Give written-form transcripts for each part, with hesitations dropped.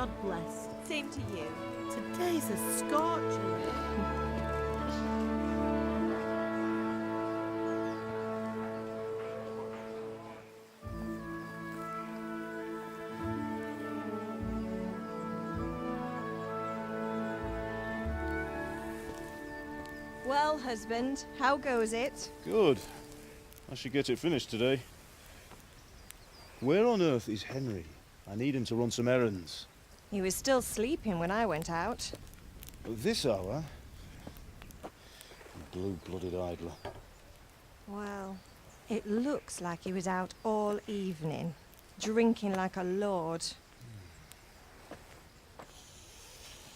God bless. Same to you. Today's a scorcher. Well, husband, how goes it? Good. I should get it finished today. Where on earth is Henry? I need him to run some errands. He was still sleeping when I went out. At this hour? Blue-blooded idler. Well, it looks like he was out all evening, drinking like a lord.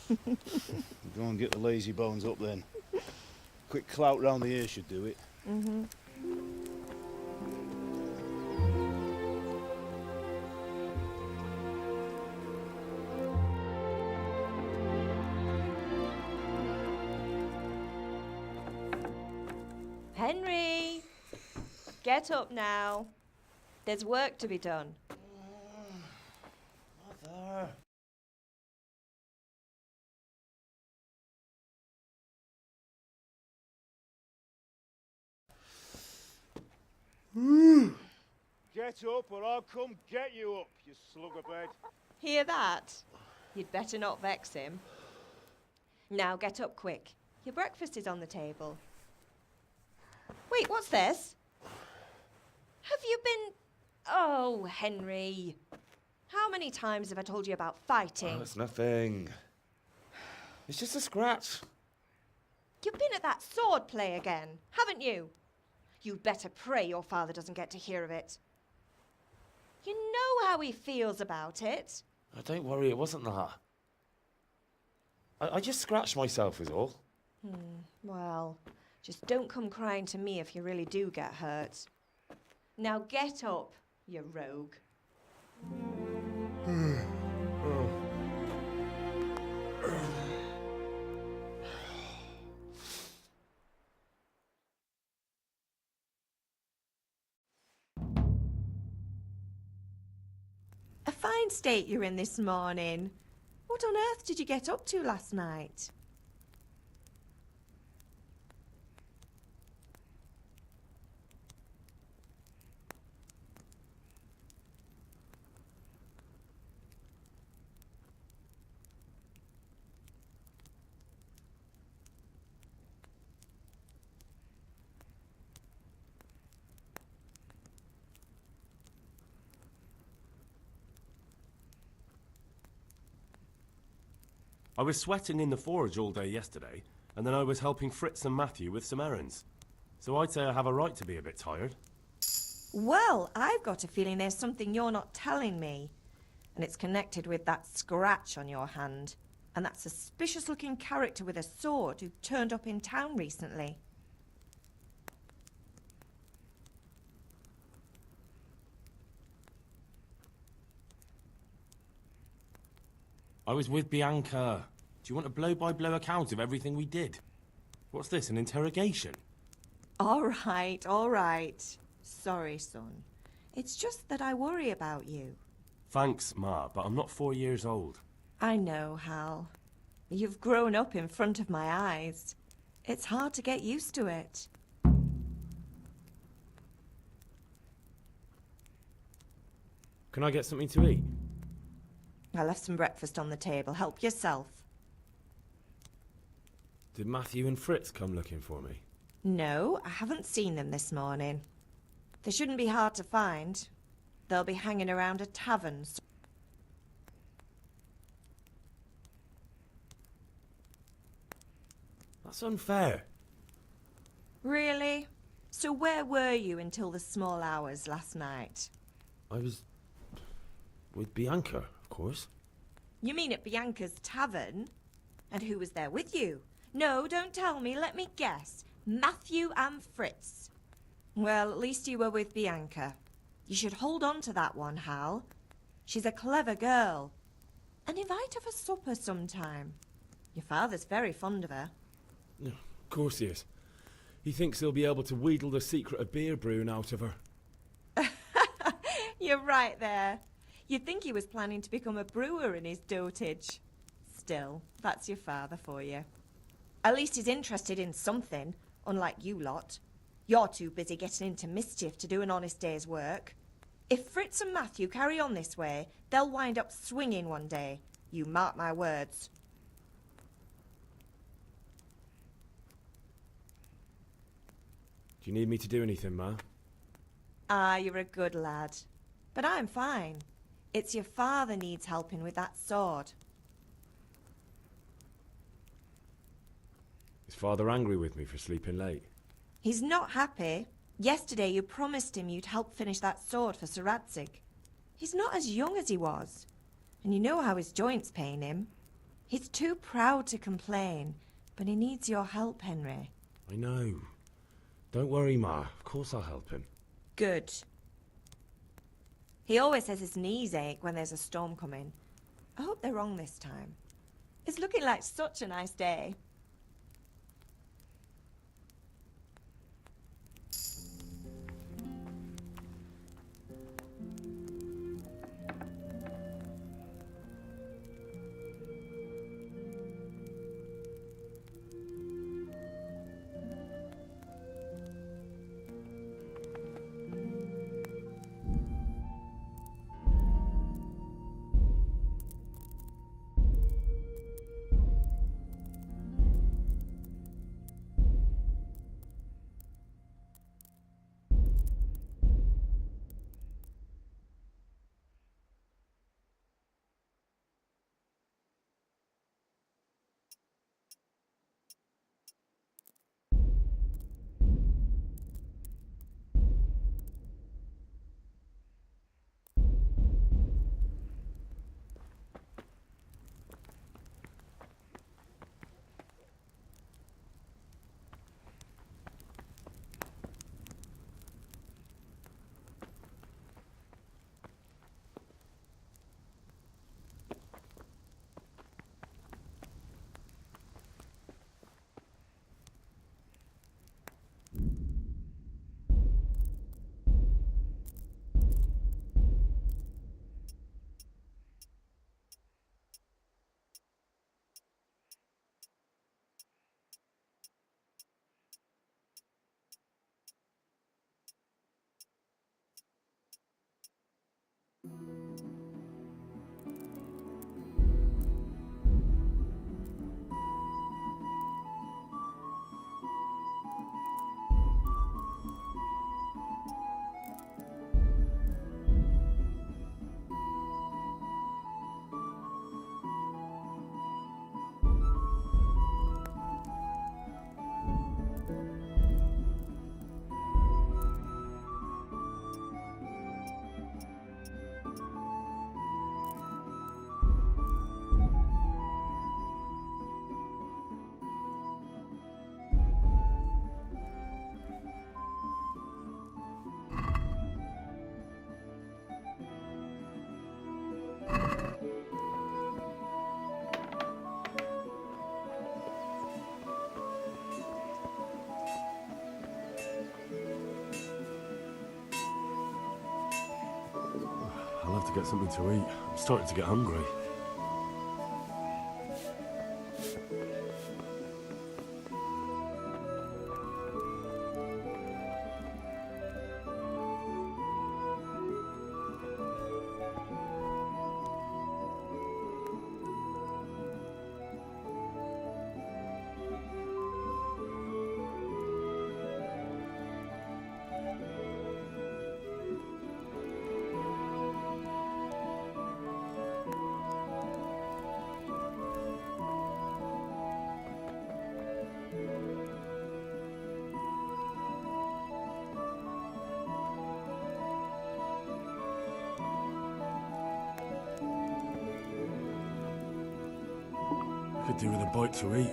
Go and get the lazy bones up then. Quick clout round the ear should do it. Mm-hmm. Henry! Get up now. There's work to be done. Mother. Get up or I'll come get you up, you slugabed. Hear that? You'd better not vex him. Now get up quick. Your breakfast is on the table. Wait, what's this? Have you been... Oh, Henry. How many times have I told you about fighting? Oh, it's nothing. It's just a scratch. You've been at that sword play again, haven't you? You'd better pray your father doesn't get to hear of it. You know how he feels about it. Oh, don't worry, it wasn't that. I just scratched myself is all. Well, just don't come crying to me if you really do get hurt. Now get up, you rogue. A fine state you're in this morning. What on earth did you get up to last night? I was sweating in the forge all day yesterday, and then I was helping Fritz and Matthew with some errands. So I'd say I have a right to be a bit tired. Well, I've got a feeling there's something you're not telling me. And it's connected with that scratch on your hand. And that suspicious-looking character with a sword who turned up in town recently. I was with Bianca. Do you want a blow-by-blow account of everything we did? What's this, an interrogation? All right, all right. Sorry, son. It's just that I worry about you. Thanks, Ma, but I'm not 4 years old. I know, Hal. You've grown up in front of my eyes. It's hard to get used to it. Can I get something to eat? I left some breakfast on the table. Help yourself. Did Matthew and Fritz come looking for me? No, I haven't seen them this morning. They shouldn't be hard to find. They'll be hanging around a tavern. That's unfair. Really? So where were you until the small hours last night? I was... with Bianca, of course. You mean at Bianca's tavern? And who was there with you? No, don't tell me. Let me guess. Matthew and Fritz. Well, at least you were with Bianca. You should hold on to that one, Hal. She's a clever girl. And invite her for supper sometime. Your father's very fond of her. Of course he is. He thinks he'll be able to wheedle the secret of beer brewing out of her. You're right there. You'd think he was planning to become a brewer in his dotage. Still, that's your father for you. At least he's interested in something, unlike you lot. You're too busy getting into mischief to do an honest day's work. If Fritz and Matthew carry on this way, they'll wind up swinging one day. You mark my words. Do you need me to do anything, Ma? Ah, you're a good lad. But I'm fine. It's your father needs helping with that sword. Is Father angry with me for sleeping late? He's not happy. Yesterday you promised him you'd help finish that sword for Sir Radzig. He's not as young as he was. And you know how his joints pain him. He's too proud to complain, but he needs your help, Henry. I know. Don't worry, Ma. Of course I'll help him. Good. He always says his knees ache when there's a storm coming. I hope they're wrong this time. It's looking like such a nice day. I'll have to get something to eat. I'm starting to get hungry. Could do with a bite to eat.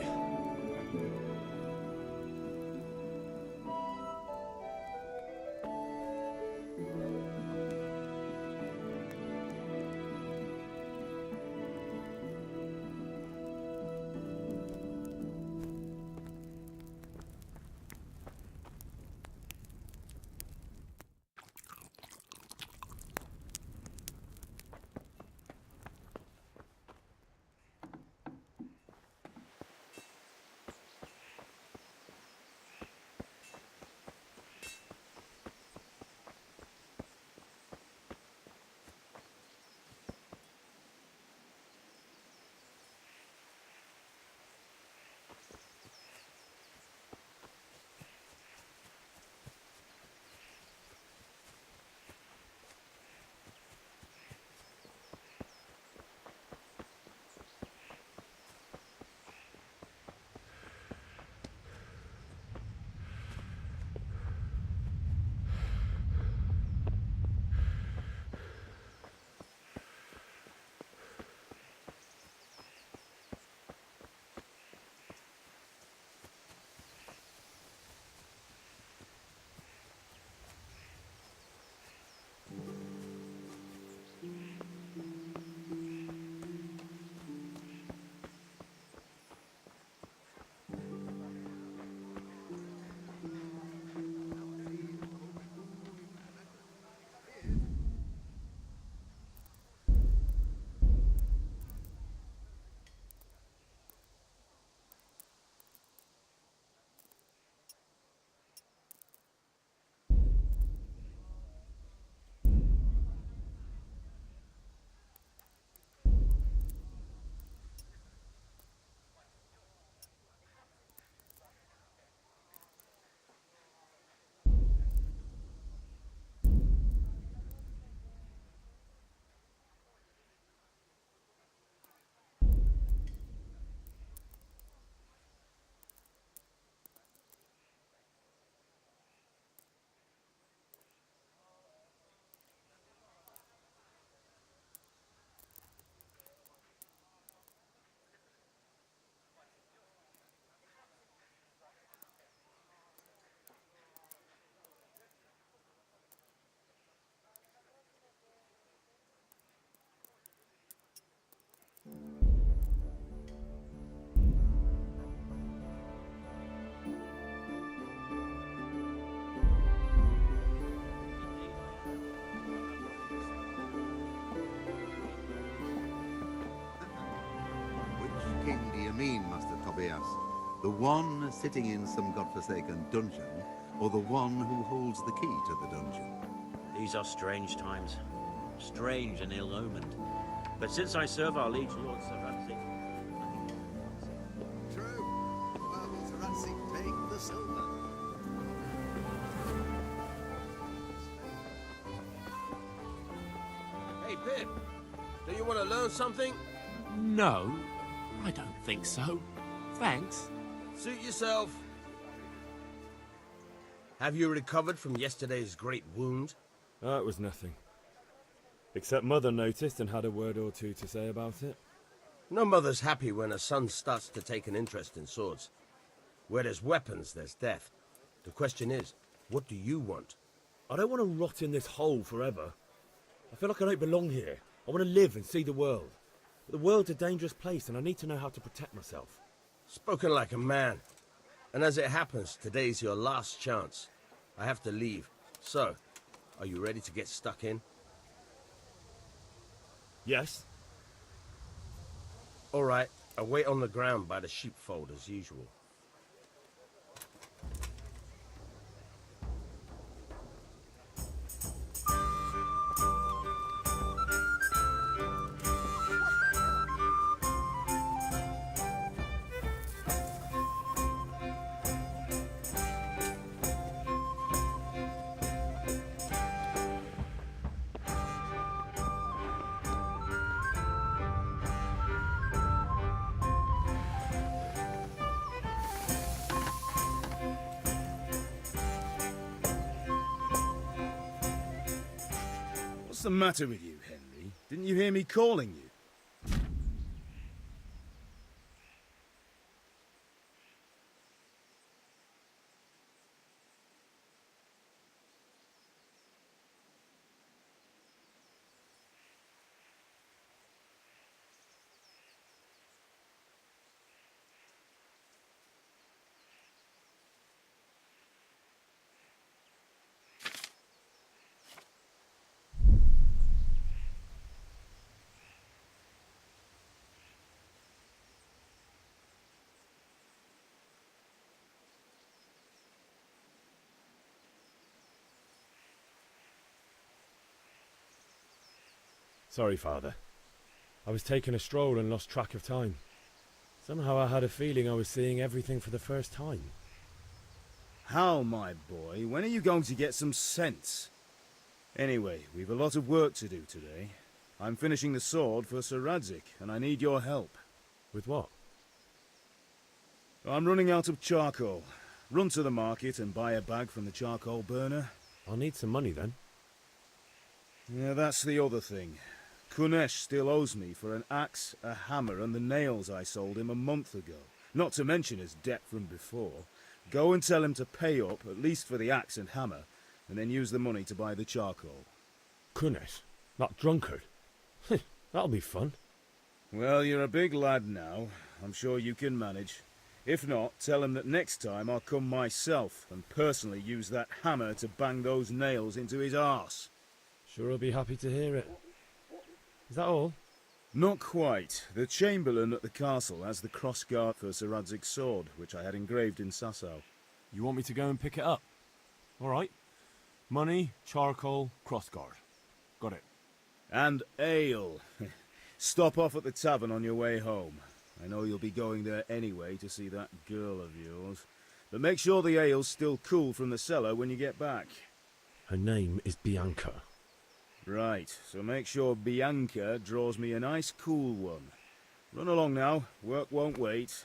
mean, Master Tobias? The one sitting in some godforsaken dungeon, or the one who holds the key to the dungeon? These are strange times. Strange and ill-omened. But since I serve our liege lord Sir Ramsay... True. Well, Sir Ramsay, take the silver. Hey, Pip, do you want to learn something? No, I don't think so. Thanks. Suit yourself. Have you recovered from yesterday's great wound? It was nothing. Except Mother noticed and had a word or two to say about it. No mother's happy when her son starts to take an interest in swords. Where there's weapons, there's death. The question is, what do you want? I don't want to rot in this hole forever. I feel like I don't belong here. I want to live and see the world. But the world's a dangerous place and I need to know how to protect myself. Spoken like a man. And as it happens, today's your last chance. I have to leave. So, are you ready to get stuck in? Yes? All right, I'll wait on the ground by the sheepfold as usual. What's the matter with you, Henry? Didn't you hear me calling you? Sorry, Father. I was taking a stroll and lost track of time. Somehow I had a feeling I was seeing everything for the first time. Hal, my boy, when are you going to get some sense? Anyway, we've a lot of work to do today. I'm finishing the sword for Sir Radzig, and I need your help. With what? I'm running out of charcoal. Run to the market and buy a bag from the charcoal burner. I'll need some money then. Yeah, that's the other thing. Kunesh still owes me for an axe, a hammer, and the nails I sold him a month ago. Not to mention his debt from before. Go and tell him to pay up, at least for the axe and hammer, and then use the money to buy the charcoal. Kunesh? That drunkard? That'll be fun. Well, you're a big lad now. I'm sure you can manage. If not, tell him that next time I'll come myself and personally use that hammer to bang those nails into his arse. Sure I'll be happy to hear it. Is that all? Not quite. The Chamberlain at the castle has the crossguard for Sir Radzig's sword, which I had engraved in Sasau. You want me to go and pick it up? All right. Money, charcoal, crossguard. Got it. And ale. Stop off at the tavern on your way home. I know you'll be going there anyway to see that girl of yours. But make sure the ale's still cool from the cellar when you get back. Her name is Bianca. Right, so make sure Bianca draws me a nice cool one. Run along now, work won't wait.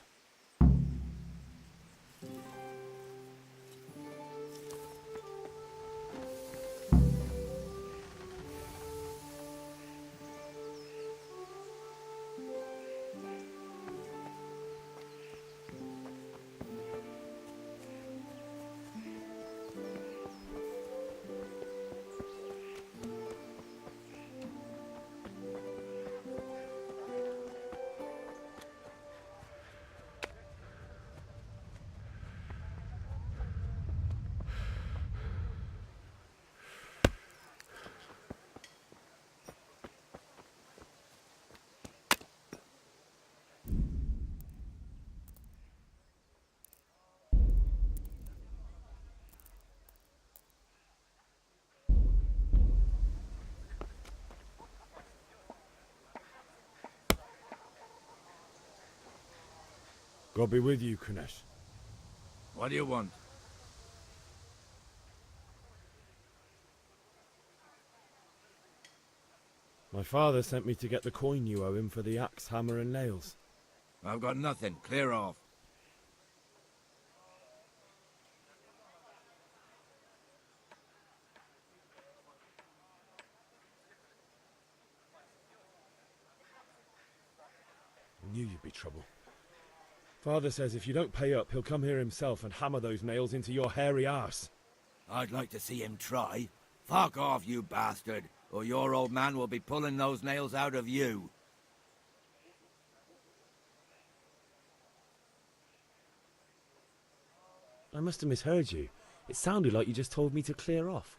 God be with you, Kunesh. What do you want? My father sent me to get the coin you owe him for the axe, hammer and nails. I've got nothing. Clear off. I knew you'd be trouble. Father says if you don't pay up, he'll come here himself and hammer those nails into your hairy arse. I'd like to see him try. Fuck off, you bastard, or your old man will be pulling those nails out of you. I must have misheard you. It sounded like you just told me to clear off.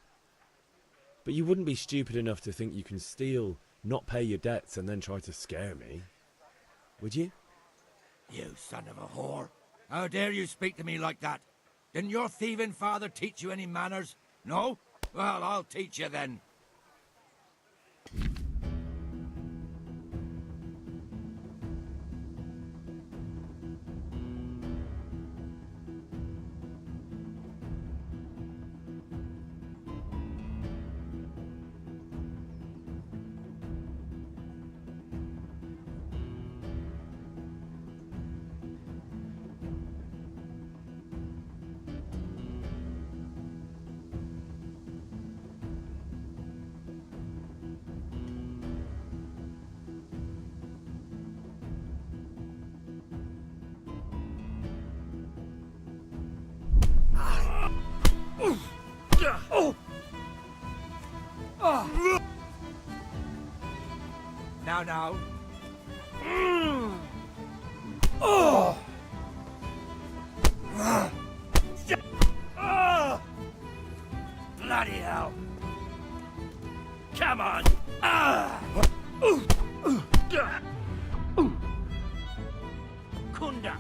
But you wouldn't be stupid enough to think you can steal, not pay your debts, and then try to scare me. Would you? You son of a whore. How dare you speak to me like that? Didn't your thieving father teach you any manners? No? Well, I'll teach you then. Now. Bloody hell. Come on. Kunda.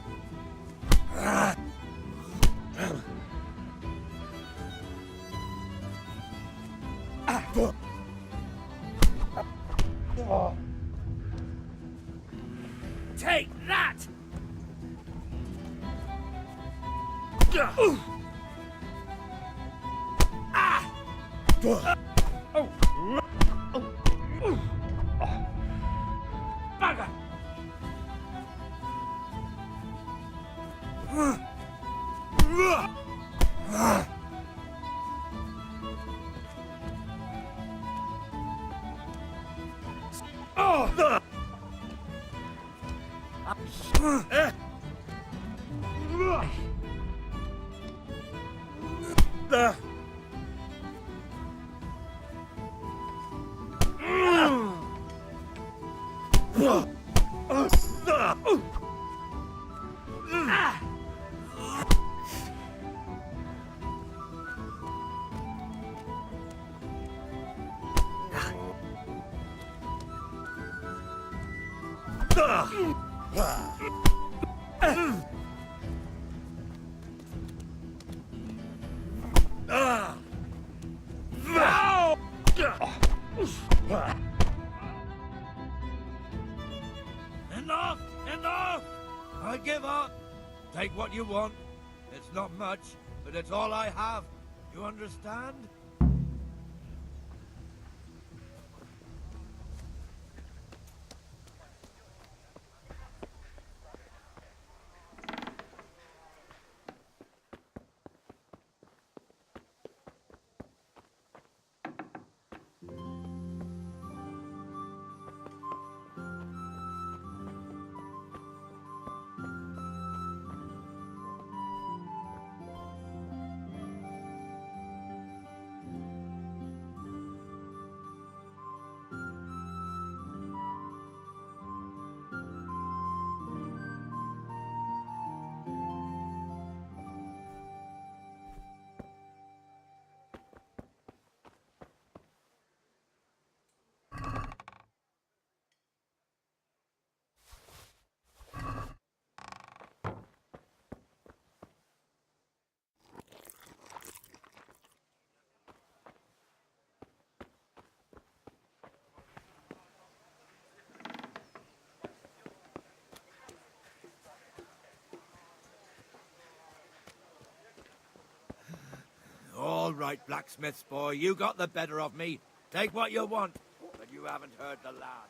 Take that! Bugger! Enough! I give up. Take what you want. It's not much, but it's all I have. You understand? All right, blacksmith's boy, you got the better of me. Take what you want, but you haven't heard the lad.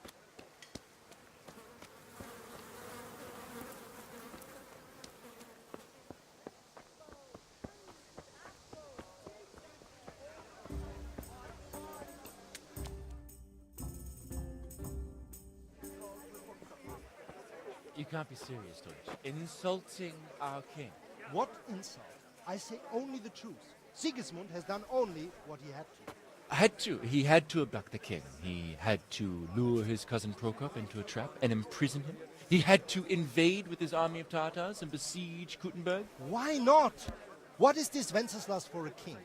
You can't be serious, Deutsch. Insulting our king. What insult? I say only the truth. Sigismund has done only what he had to. He had to abduct the king. He had to lure his cousin Prokop into a trap and imprison him. He had to invade with his army of Tatars and besiege Kuttenberg. Why not? What is this Wenceslas for a king?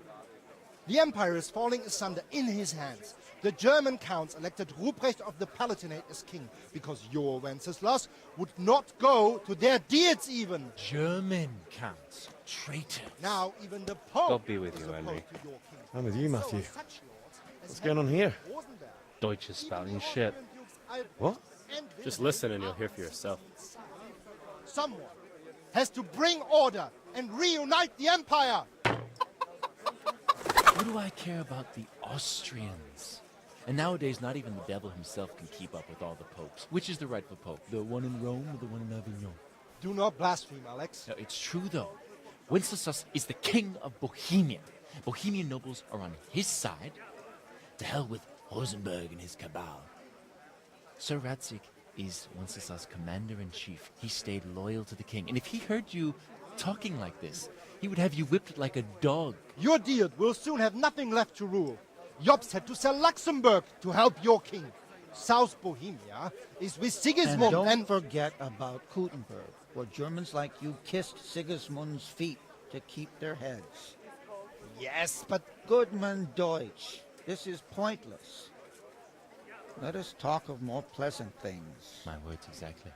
The empire is falling asunder in his hands. The German counts elected Ruprecht of the Palatinate as king because your Wenceslas would not go to their deeds even. German counts. Traitors. Now even the Pope God be with you, is Henry. opposed to your king. I'm with you, Matthew. So such lords as What's going on here? Rosenberg, Deutsch is spouting shit. What? Just listen and you'll hear for yourself. Someone has to bring order and reunite the empire. What do I care about the Austrians? And nowadays, not even the devil himself can keep up with all the popes. Which is the rightful pope? The one in Rome or the one in Avignon? Do not blaspheme, Alex. No, it's true, though. Wenceslas is the king of Bohemia. Bohemian nobles are on his side. To hell with Rosenberg and his cabal. Sir Radzig is Wenceslas' commander-in-chief. He stayed loyal to the king. And if he heard you talking like this, he would have you whipped like a dog. Your Diet will soon have nothing left to rule. Jobst had to sell Luxembourg to help your king. South Bohemia is with Sigismund and don't forget about Kuttenberg, where Germans like you kissed Sigismund's feet to keep their heads. Yes, but Goodman Deutsch, this is pointless. Let us talk of more pleasant things. My words exactly.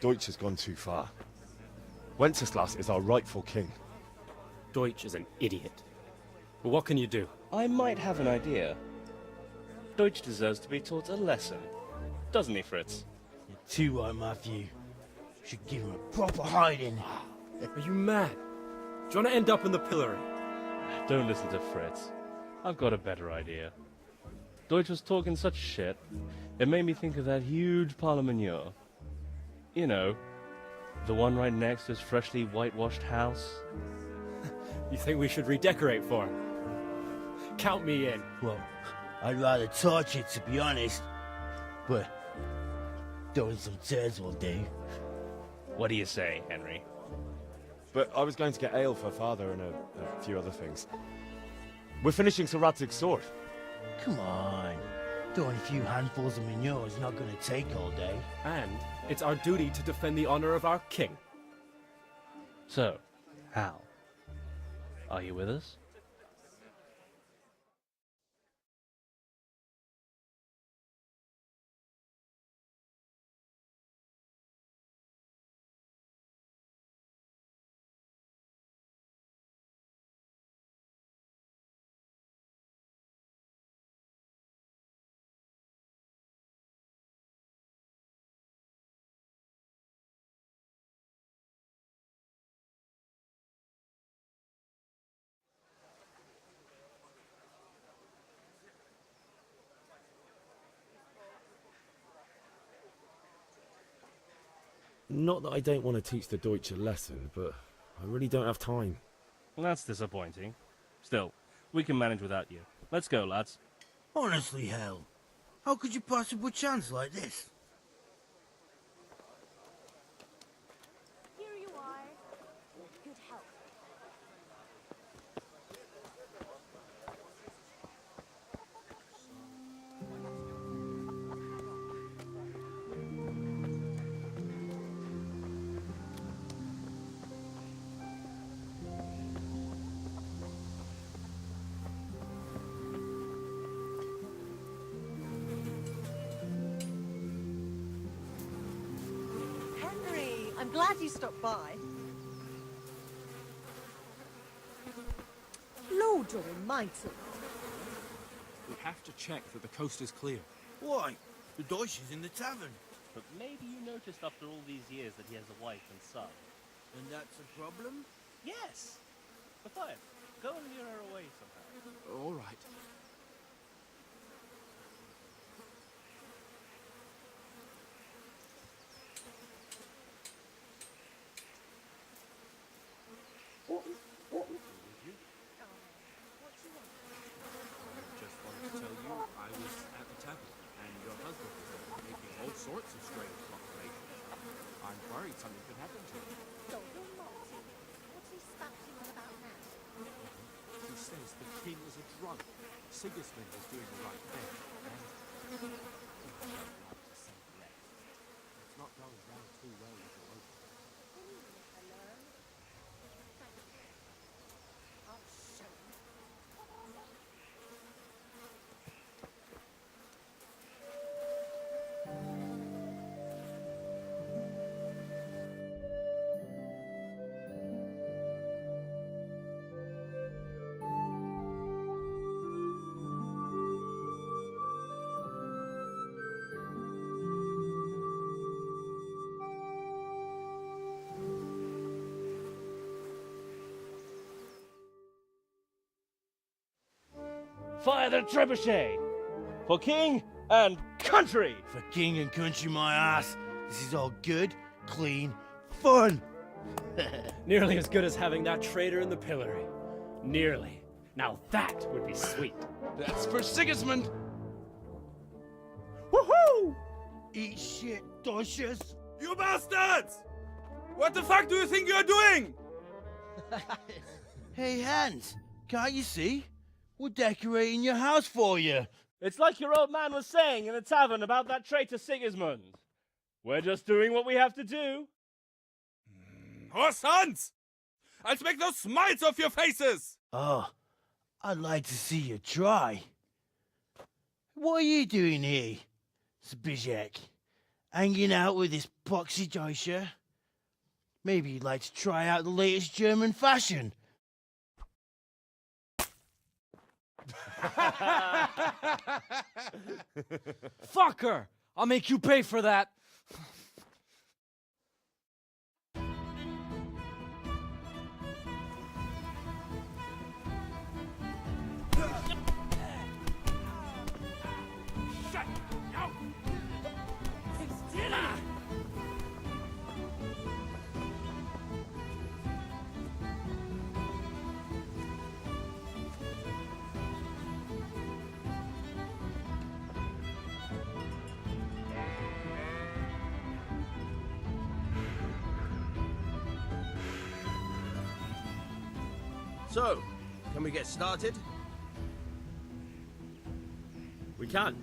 Deutsch has gone too far. Wenceslas is our rightful king. Deutsch is an idiot. But what can you do? I might have an idea. Deutsch deserves to be taught a lesson. Doesn't he, Fritz? You're too right, Matthew. Should give him a proper hiding. Are you mad? Do you want to end up in the pillory? Don't listen to Fritz. I've got a better idea. Deutsch was talking such shit, it made me think of that huge parliament. You know, the one right next to his freshly whitewashed house. You think we should redecorate for him? Count me in. Well, I'd rather torch it, to be honest. But throwing some tears will do. What do you say, Henry? But I was going to get ale for father and a few other things. We're finishing Sir Radzig's sword. Come on. Throwing a few handfuls of manure is not going to take all day. And it's our duty to defend the honor of our king. So, Hal, are you with us? Not that I don't want to teach the Deutsch a lesson, but I really don't have time. That's disappointing. Still, we can manage without you. Let's go, lads. Honestly, Hal, how could you possibly chance like this? Here you are. Good help. Henry, I'm glad you stopped by. Lord Almighty. We have to check that the coast is clear. Why? The Deutsch is in the tavern. But maybe you noticed after all these years that he has a wife and son. And that's a problem? Yes. Matthias, Go and lure her away somehow. All right. Just wanted to tell you I was at the tavern, and your husband was there making all sorts of strange proclamations. I'm worried something could happen to him. What's he spouting on about now? He says the king is a drunk. Sigismund is doing the right thing, and I don't like to say less. It's not going down too well with the local. I'll show you. Fire the trebuchet! For king and country! For king and country, my ass. This is all good, clean, fun. Nearly as good as having that traitor in the pillory. Nearly. Now that would be sweet. That's for Sigismund. Woohoo! Eat shit, Docious. You bastards! What the fuck do you think you're doing? Hey, Hans, can't you see? We're decorating your house for you. It's like your old man was saying in the tavern about that traitor Sigismund. We're just doing what we have to do. Oh, sons! I'll make those smiles off your faces! Oh, I'd like to see you try. What are you doing here, Zbyszek? Hanging out with this poxy Deutscher? Maybe you'd like to try out the latest German fashion. Fuck her! I'll make you pay for that! Shut up! So, can we get started? We can.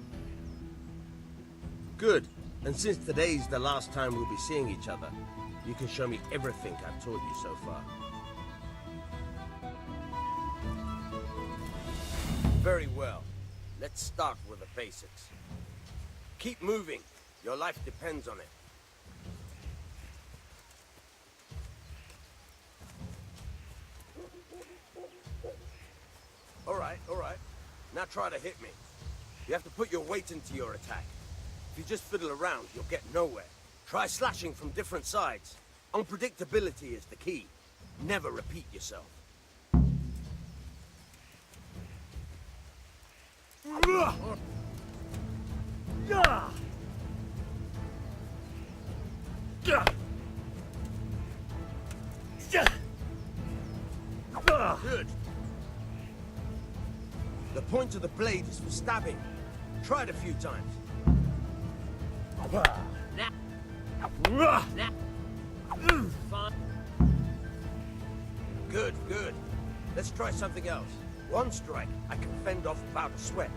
Good. And since today's the last time we'll be seeing each other, you can show me everything I've taught you so far. Very well. Let's start with the basics. Keep moving. Your life depends on it. All right. Now try to hit me. You have to put your weight into your attack. If you just fiddle around, you'll get nowhere. Try slashing from different sides. Unpredictability is the key. Never repeat yourself. Good. The point of the blade is for stabbing. Try it a few times. Good. Let's try something else. One strike, I can fend off without a sweat.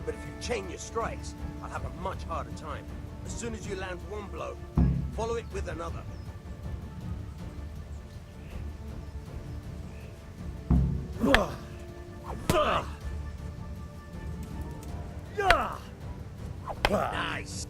But if you chain your strikes, I'll have a much harder time. As soon as you land one blow, follow it with another. Nice.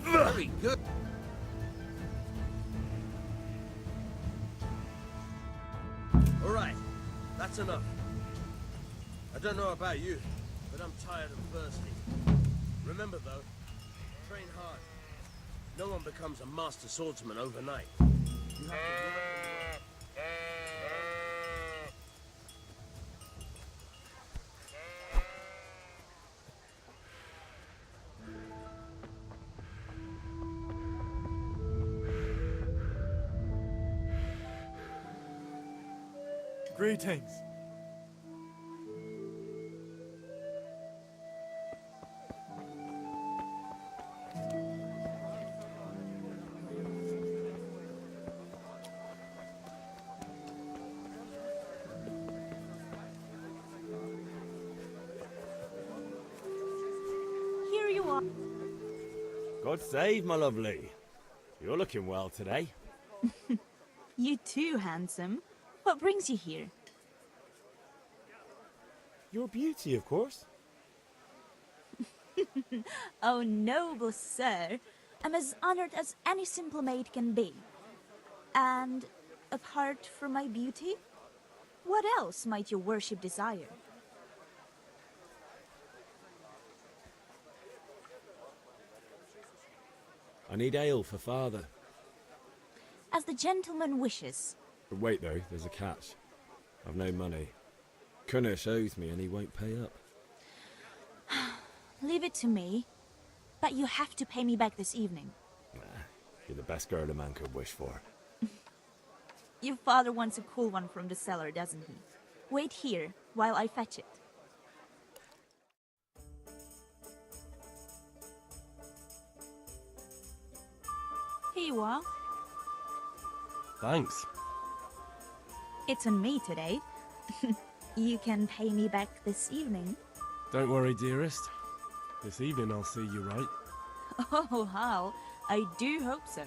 Very good. All right, that's enough. I don't know about you, but I'm tired and thirsty. Remember though, train hard. No one becomes a master swordsman overnight. You have to work and work. Greetings. Here you are. God save, my lovely. You're looking well today. You too, handsome. What brings you here? Your beauty, of course. Oh, noble sir. I'm as honored as any simple maid can be. And apart from my beauty, what else might your worship desire? I need ale for father. As the gentleman wishes. But wait though, there's a catch. I've no money. Kunnish owes me and he won't pay up. Leave it to me. But you have to pay me back this evening. Nah, you're the best girl a man could wish for. Your father wants a cool one from the cellar, doesn't he? Wait here while I fetch it. Here you are. Thanks. It's on me today. You can pay me back this evening. Don't worry, dearest. This evening I'll see you right. Oh, Hal, I do hope so.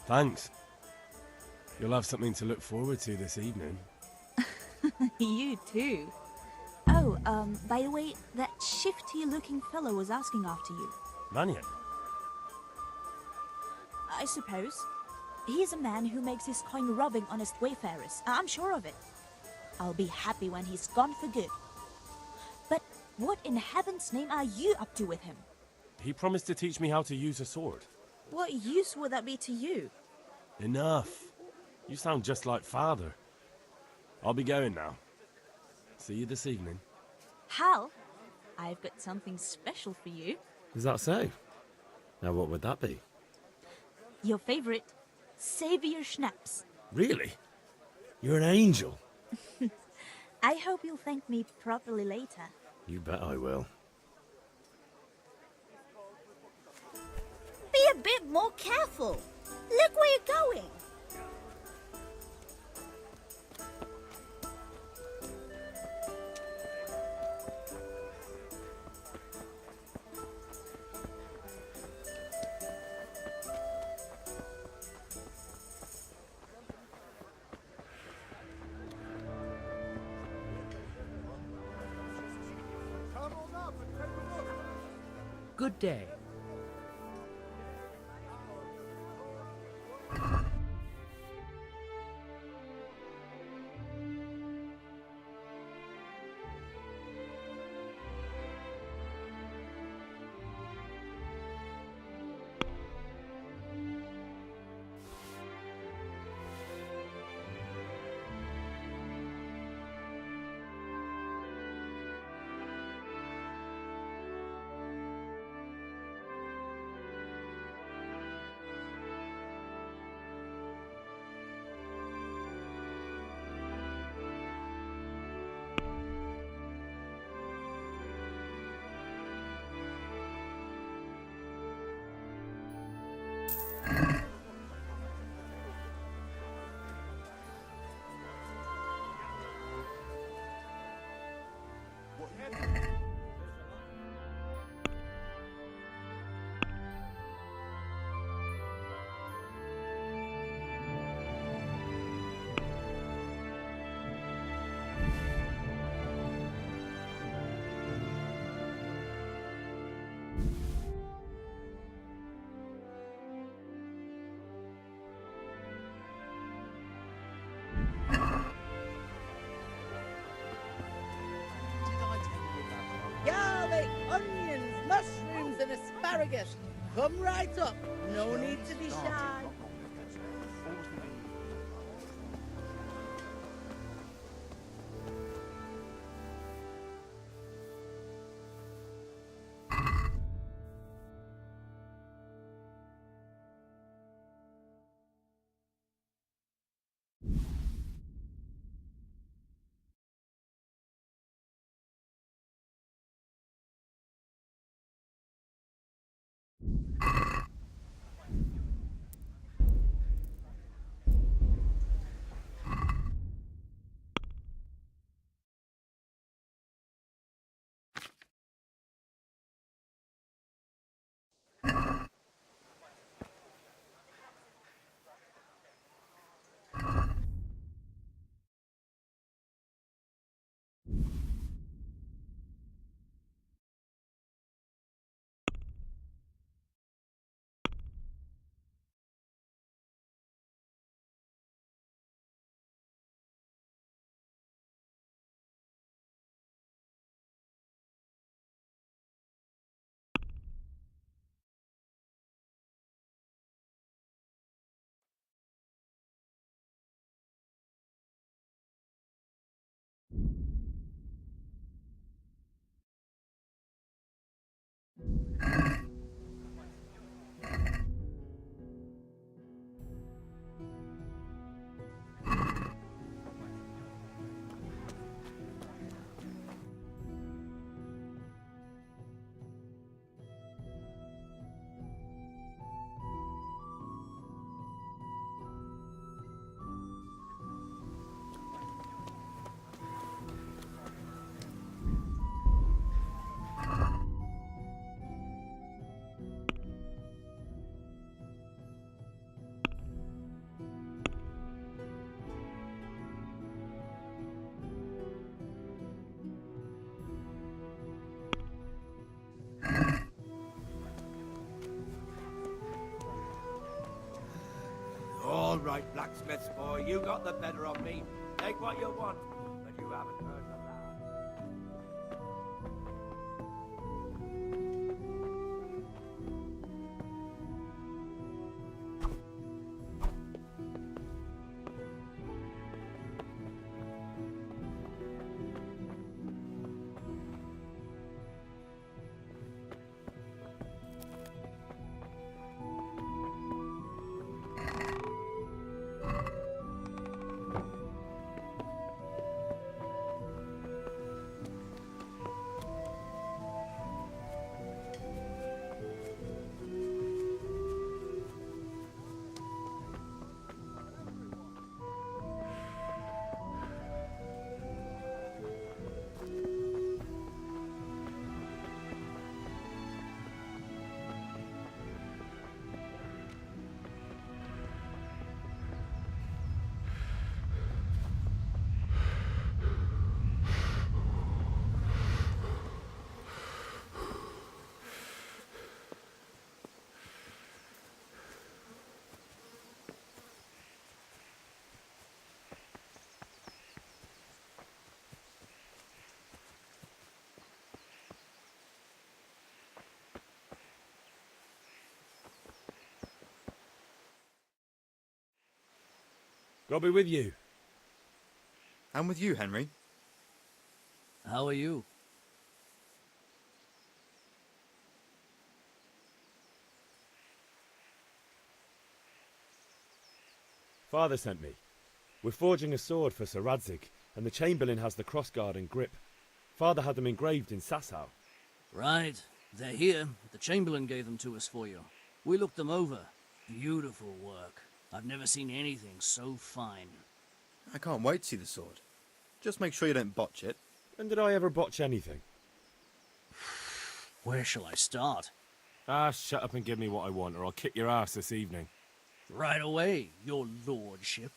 Thanks. You'll have something to look forward to this evening. You too. Oh, by the way, that shifty-looking fellow was asking after you. Mannion? I suppose. He's a man who makes his coin robbing honest wayfarers. I'm sure of it. I'll be happy when he's gone for good. But what in heaven's name are you up to with him? He promised to teach me how to use a sword. What use would that be to you? Enough. You sound just like father. I'll be going now. See you this evening. Hal, I've got something special for you. Is that so? Now what would that be? Your favorite, Savior Schnapps. Really? You're an angel. I hope you'll thank me properly later. You bet I will. Be a bit more careful. Look where you're going. Good day. an asparagus. Come right up. No need to be shy. All right, blacksmith's boy, you got the better of me. Take what you want, but you haven't heard the last. God be with you. And with you, Henry. How are you? Father sent me. We're forging a sword for Sir Radzig, and the Chamberlain has the crossguard and grip. Father had them engraved in Sasau. Right. They're here. The Chamberlain gave them to us for you. We looked them over. Beautiful work. I've never seen anything so fine. I can't wait to see the sword. Just make sure you don't botch it. When did I ever botch anything? Where shall I start? Ah, shut up and give me what I want, or I'll kick your ass this evening. Right away, your lordship.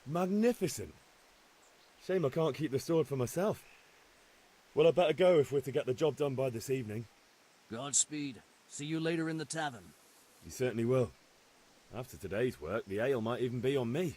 Magnificent. Shame I can't keep the sword for myself. Well, I better go if we're to get the job done by this evening. Godspeed. See you later in the tavern. You certainly will. After today's work, the ale might even be on me.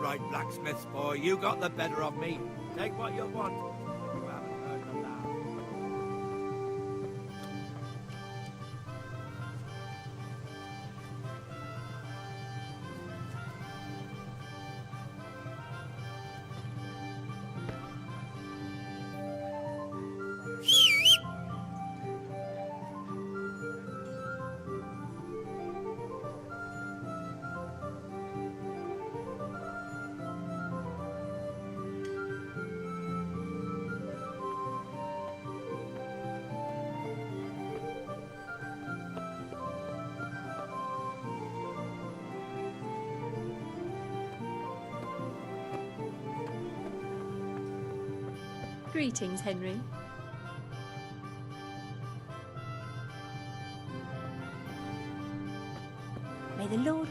right, blacksmith's boy. You got the better of me. Take what you want. You haven't heard the last. Greetings, Henry. May the Lord...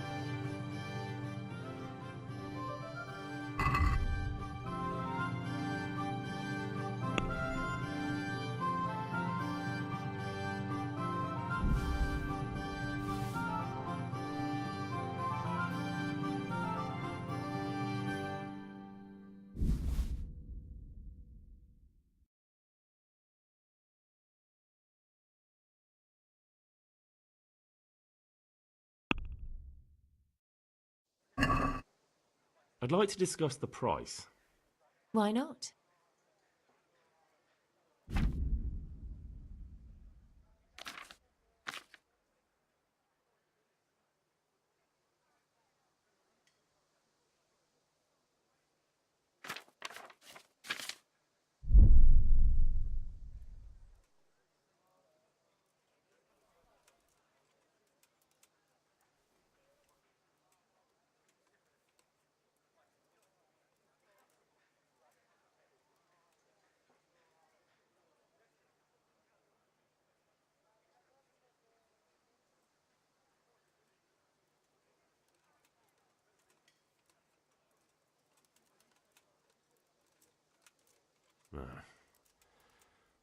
I'd like to discuss the price. Why not?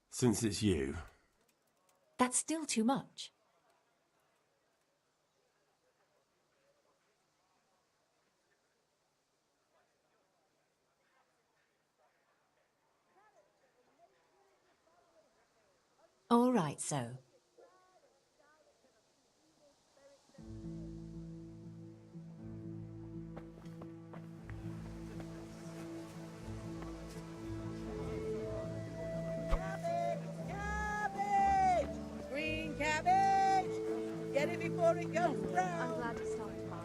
Since it's you, That's still too much. All right, so. Cabbage! Green cabbage! Get it before it goes brown. I'm glad you stopped by.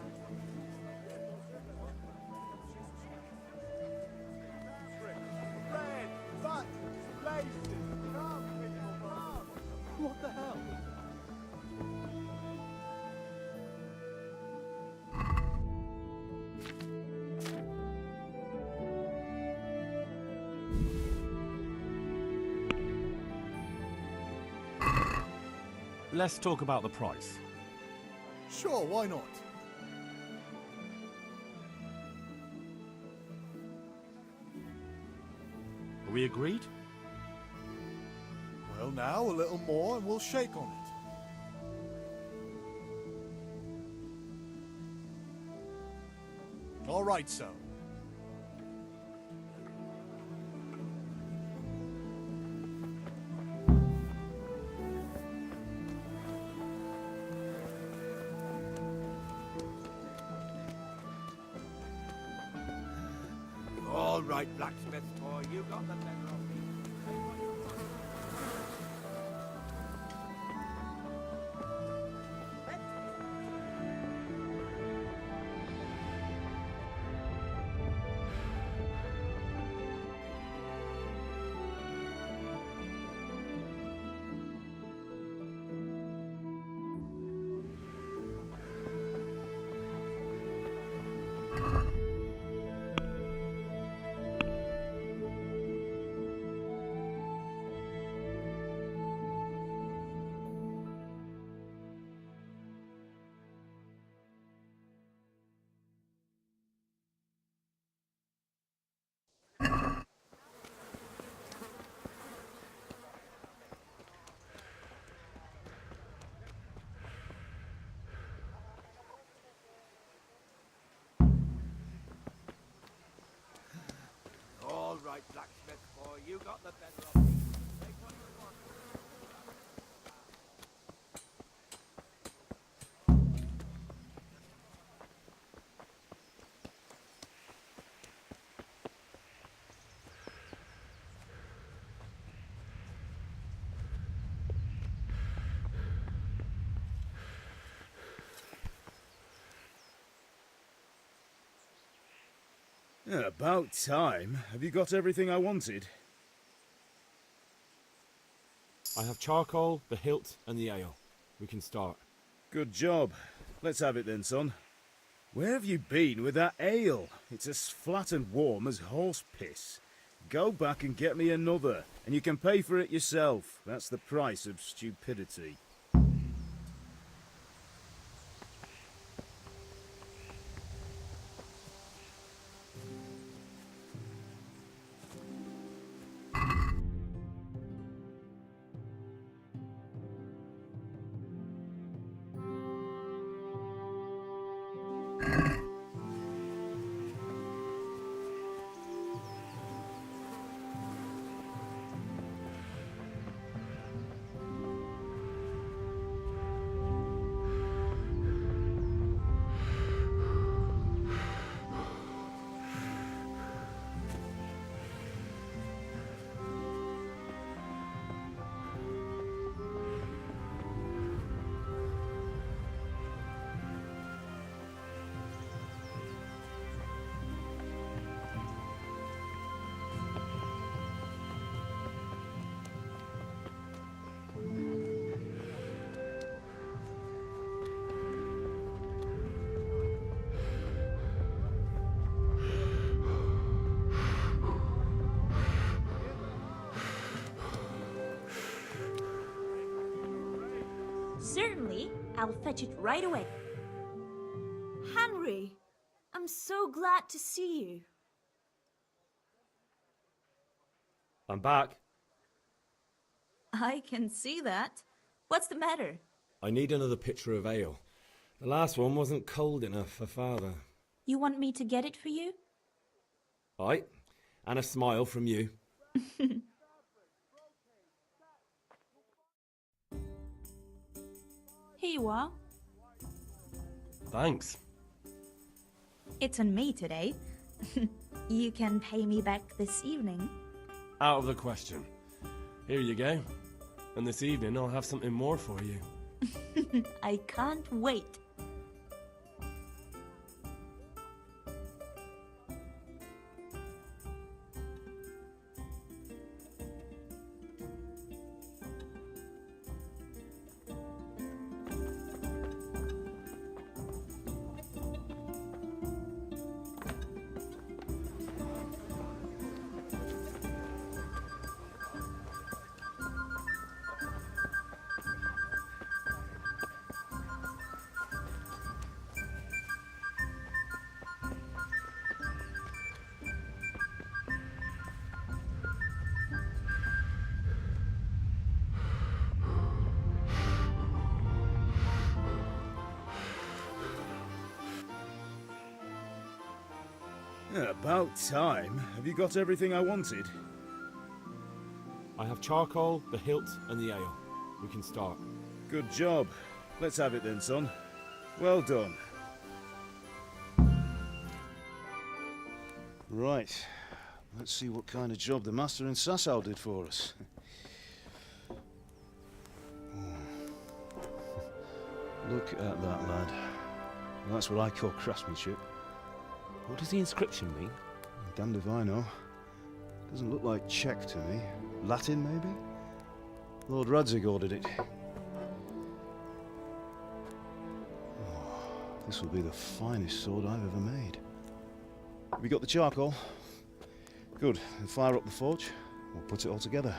What the hell? let's talk about the price. Sure, why not? Are we agreed? Well, now a little more and we'll shake on it. All right, so. All right, blacksmith boy, you got the better of me. You got the better of me. Take what you want. Yeah, about time. Have you got everything I wanted? I have charcoal, the hilt, and the ale. We can start. Good job. Let's have it then, son. Where have you been with that ale? It's as flat and warm as horse piss. Go back and get me another, and you can pay for it yourself. That's the price of stupidity. Certainly, I'll fetch it right away. Henry, I'm so glad to see you. I'm back. I can see that. What's the matter? I need another pitcher of ale. The last one wasn't cold enough for Father. You want me to get it for you? Aye, and a smile from you. Here you are. Thanks. It's on me today. You can pay me back this evening. Out of the question. Here you go. And this evening I'll have something more for you. I can't wait. Yeah, about time. Have you got everything I wanted? I have charcoal, the hilt, and the ale. We can start. Good job. Let's have it then, son. Well done. Right. Let's see what kind of job the master in Sasau did for us. Look at that, lad. Well, that's what I call craftsmanship. What does the inscription mean? Damned if I know. Doesn't look like Czech to me. Latin, maybe? Lord Radzig ordered it. Oh, this will be the finest sword I've ever made. Have you got the charcoal? Good. Then fire up the forge. We'll put it all together.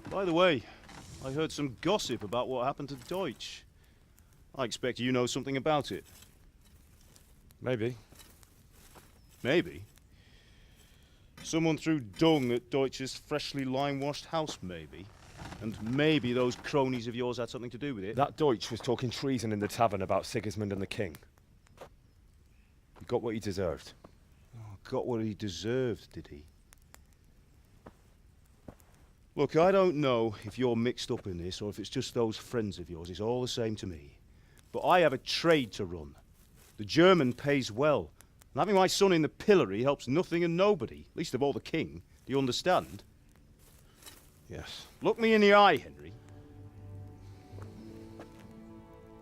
By the way, I heard some gossip about what happened to Deutsch. I expect you know something about it. Maybe. Maybe? Someone threw dung at Deutsch's freshly lime-washed house, maybe? And maybe those cronies of yours had something to do with it. That Deutsch was talking treason in the tavern about Sigismund and the king. He got what he deserved. Oh, got what he deserved, did he? Look, I don't know if you're mixed up in this or if it's just those friends of yours. It's all the same to me. But I have a trade to run. The German pays well. And having my son in the pillory helps nothing and nobody, least of all the king. Do you understand? Yes. Look me in the eye, Henry.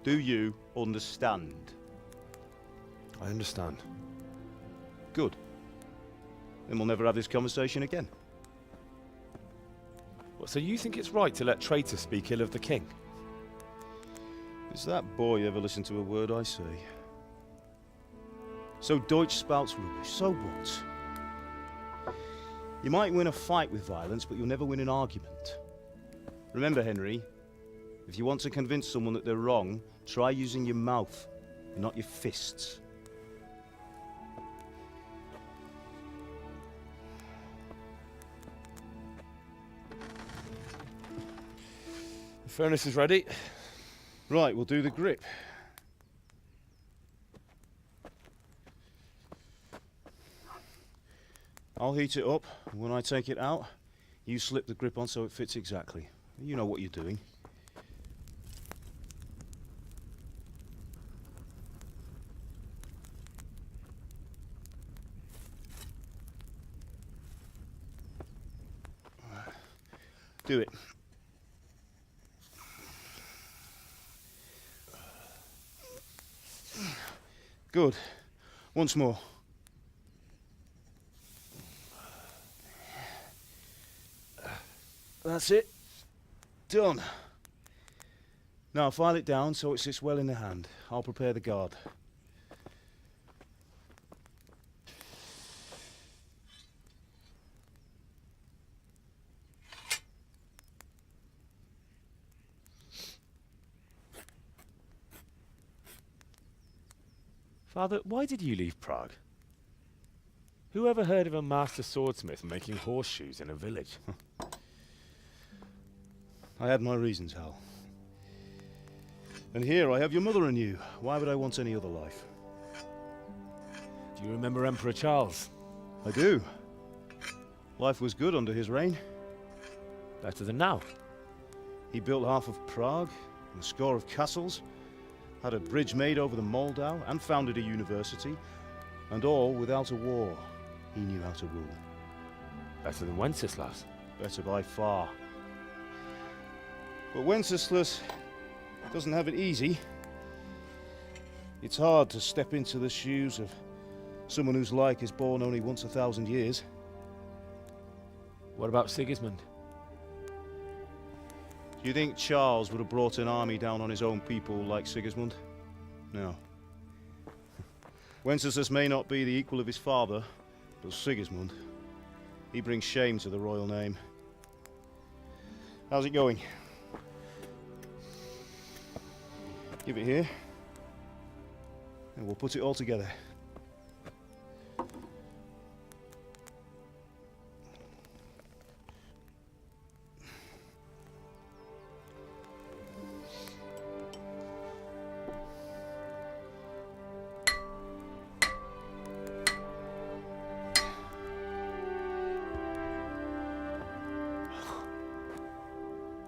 Do you understand? I understand. Good. Then we'll never have this conversation again. What, so you think it's right to let traitors speak ill of the king? Does that boy ever listen to a word I say? So Deutsch spouts rubbish, so what? You might win a fight with violence, but you'll never win an argument. Remember, Henry, if you want to convince someone that they're wrong, try using your mouth, and not your fists. The furnace is ready. Right, we'll do the grip. I'll heat it up, and when I take it out, you slip the grip on so it fits exactly. You know what you're doing. Do it. Good. Once more. That's it. Done. Now file it down so it sits well in the hand. I'll prepare the guard. Father, why did you leave Prague? Who ever heard of a master swordsmith making horseshoes in a village? I had my reasons, Hal. And here I have your mother and you. Why would I want any other life? Do you remember Emperor Charles? I do. Life was good under his reign. Better than now. He built half of Prague, and a score of castles, had a bridge made over the Moldau, and founded a university, and all without a war. He knew how to rule. Better than Wenceslas. Better by far. But Wenceslas doesn't have it easy. It's hard to step into the shoes of someone whose like is born only once 1,000 years. What about Sigismund? Do you think Charles would have brought an army down on his own people like Sigismund? No. Wenceslas may not be the equal of his father, but Sigismund, he brings shame to the royal name. How's it going? Give it here, and we'll put it all together.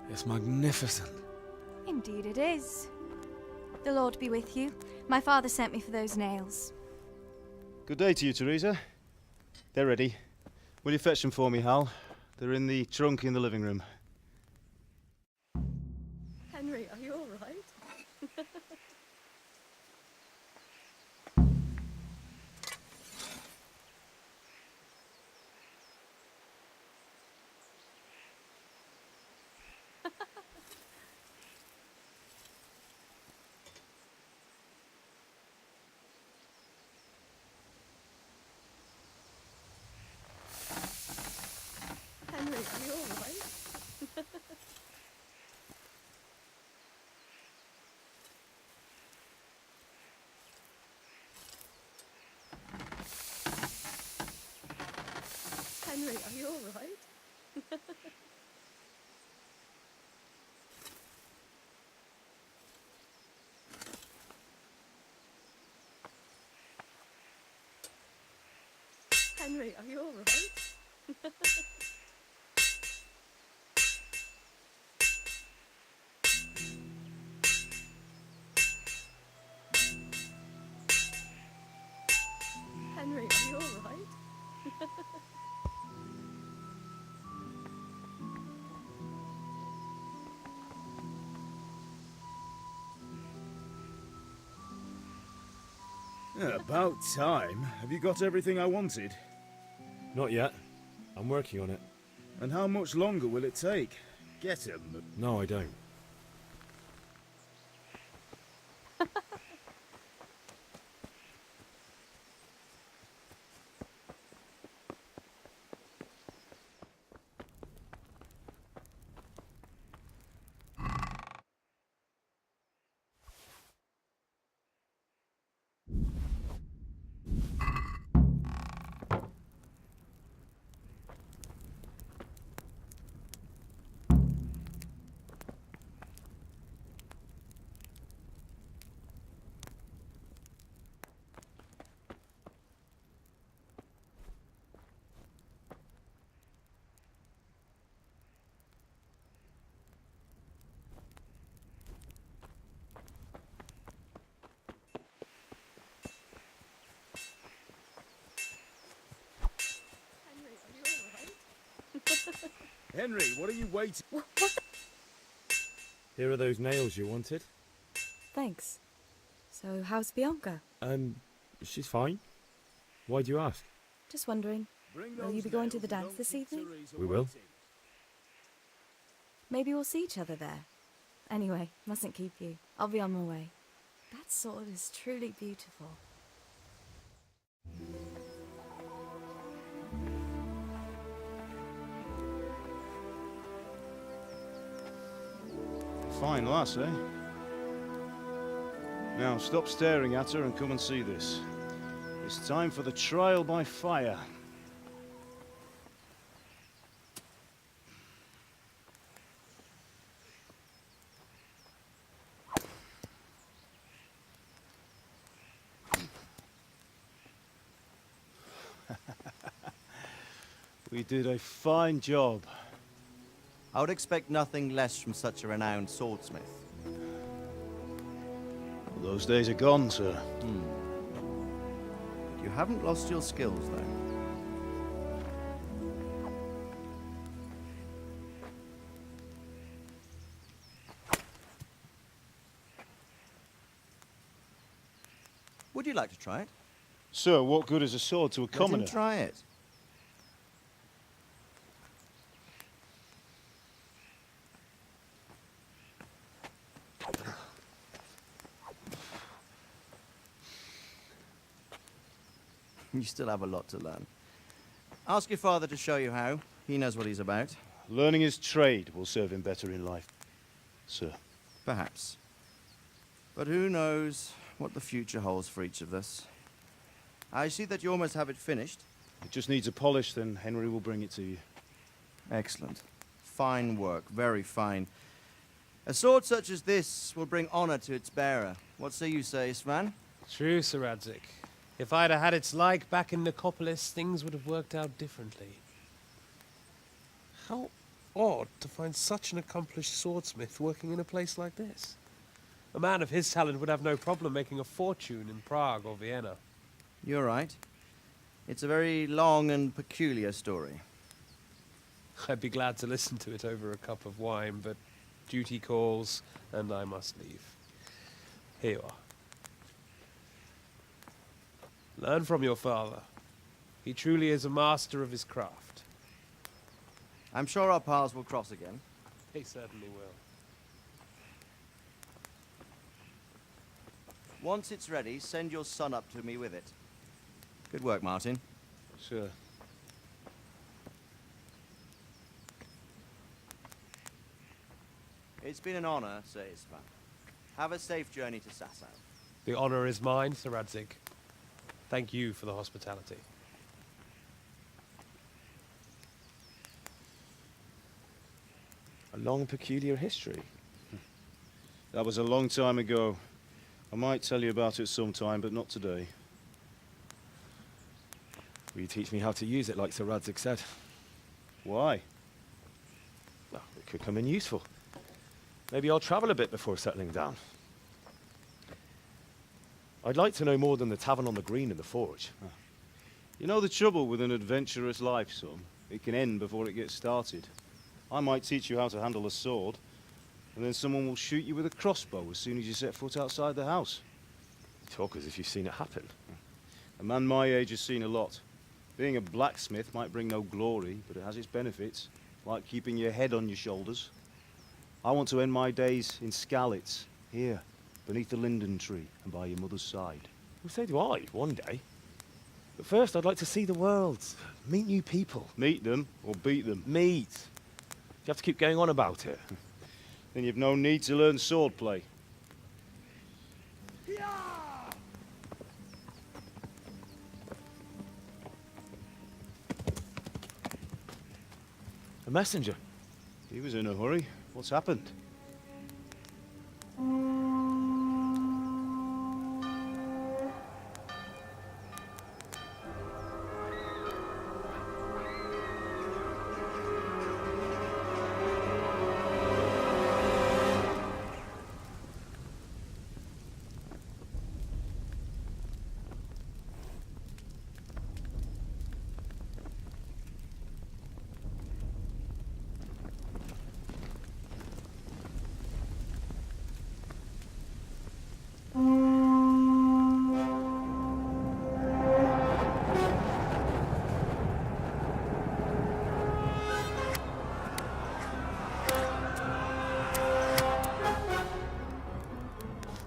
It's magnificent. Indeed it is. The Lord be with you. My father sent me for those nails. Good day to you, Teresa. They're ready. Will you fetch them for me, Hal? They're in the trunk in the living room. Henry, are you all right? Henry, are you all right? Henry, are you all right? Henry, are you alright? Henry, are you alright? Yeah, about time. Have you got everything I wanted? Not yet. I'm working on it. And how much longer will it take? Get him. No, I don't. Henry, are you alright? Henry, what are you waiting? What? Here are those nails you wanted. Thanks. So, how's Bianca? She's fine. Why do you ask? Just wondering. Will you be going to the dance this evening? We will. Maybe we'll see each other there. Anyway, mustn't keep you. I'll be on my way. That sword is truly beautiful. Fine lass, eh? Now, stop staring at her and come and see this. It's time for the trial by fire. We did a fine job. I would expect nothing less from such a renowned swordsmith. Those days are gone, sir. You haven't lost your skills, though. Would you like to try it? Sir, what good is a sword to a commoner? Let him try it. You still have a lot to learn. Ask your father to show you how. He knows what he's about. Learning his trade will serve him better in life, sir. Perhaps. But who knows what the future holds for each of us. I see that you almost have it finished. It just needs a polish, then Henry will bring it to you. Excellent. Fine work, very fine. A sword such as this will bring honor to its bearer. What say you, Svan? True, Sir Radzik. If I'd have had its like back in Nicopolis, things would have worked out differently. How odd to find such an accomplished swordsmith working in a place like this. A man of his talent would have no problem making a fortune in Prague or Vienna. You're right. It's a very long and peculiar story. I'd be glad to listen to it over a cup of wine, but duty calls, and I must leave. Here you are. Learn from your father. He truly is a master of his craft. I'm sure our paths will cross again. He certainly will. Once it's ready, send your son up to me with it. Good work, Martin. Sure. It's been an honor, Sir Isvan. Have a safe journey to Sasau. The honor is mine, Sir Radzik. Thank you for the hospitality. A long, peculiar history. That was a long time ago. I might tell you about it sometime, but not today. Will you teach me how to use it like Sir Radzig said? Why? Well, it could come in useful. Maybe I'll travel a bit before settling down. I'd like to know more than the tavern on the green and the forge. You know the trouble with an adventurous life, son? It can end before it gets started. I might teach you how to handle a sword, and then someone will shoot you with a crossbow as soon as you set foot outside the house. You talk as if you've seen it happen. A man my age has seen a lot. Being a blacksmith might bring no glory, but it has its benefits, like keeping your head on your shoulders. I want to end my days in Skalitz, here, beneath the linden tree and by your mother's side. Well, so do I, one day. But first, I'd like to see the world, meet new people. Meet them or beat them? Meet. You have to keep going on about it. Then you've no need to learn swordplay. A messenger. He was in a hurry. What's happened?